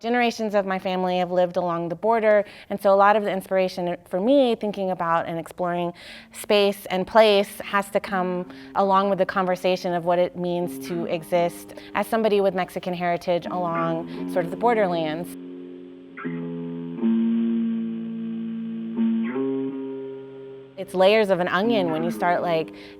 Generations of my family have lived along the border, and so a lot of the inspiration for me thinking about and exploring space and place has to come along with the conversation of what it means to exist as somebody with Mexican heritage along sort of the borderlands. It's layers of an onion when you start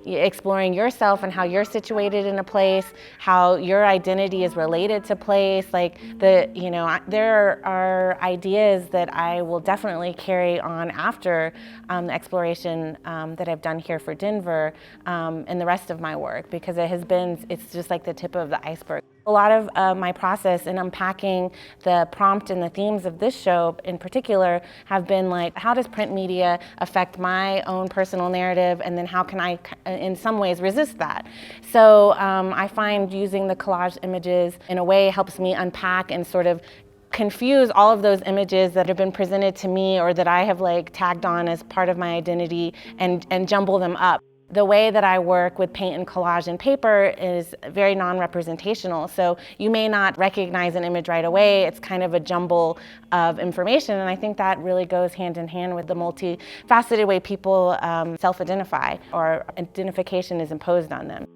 exploring yourself and how you're situated in a place, how your identity is related to place. There are ideas that I will definitely carry on after the exploration that I've done here for Denver and the rest of my work, because it's just like the tip of the iceberg. A lot of my process in unpacking the prompt and the themes of this show in particular have been how does print media affect my own personal narrative, and then how can I in some ways resist that? So I find using the collage images in a way helps me unpack and sort of confuse all of those images that have been presented to me or that I have tagged on as part of my identity and jumble them up. The way that I work with paint and collage and paper is very non-representational, so you may not recognize an image right away. It's kind of a jumble of information, and I think that really goes hand in hand with the multifaceted way people self-identify or identification is imposed on them.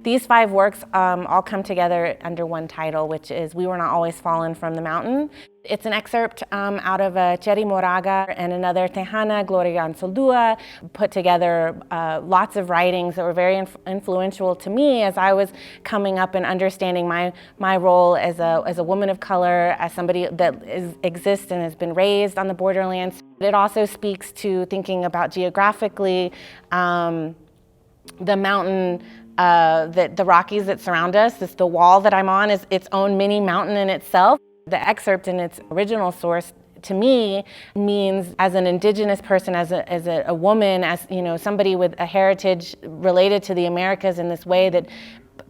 These 5 works all come together under one title, which is We Were Not Always Fallen from the Mountain. It's an excerpt out of a Cherry Moraga and another Tejana, Gloria Anzaldúa, put together lots of writings that were very influential to me as I was coming up and understanding my role as a woman of color, as somebody that exists and has been raised on the borderlands. It also speaks to thinking about geographically the mountain, the Rockies that surround us. The wall that I'm on is its own mini mountain in itself. The excerpt in its original source to me means, as an indigenous person, as a woman, as somebody with a heritage related to the Americas in this way that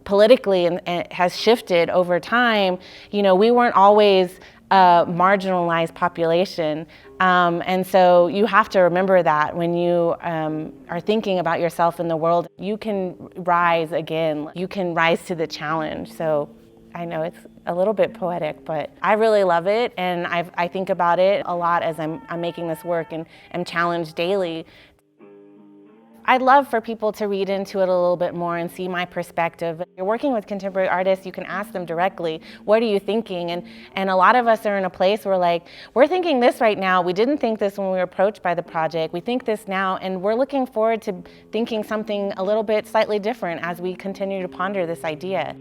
politically and has shifted over time. We weren't always a marginalized population. And so you have to remember that when you are thinking about yourself in the world. You can rise again. You can rise to the challenge. So I know it's a little bit poetic, but I really love it, and I think about it a lot as I'm making this work and am challenged daily. I'd love for people to read into it a little bit more and see my perspective. You're working with contemporary artists, you can ask them directly, what are you thinking? And a lot of us are in a place where we're thinking this right now. We didn't think this when we were approached by the project. We think this now, and we're looking forward to thinking something a little bit slightly different as we continue to ponder this idea.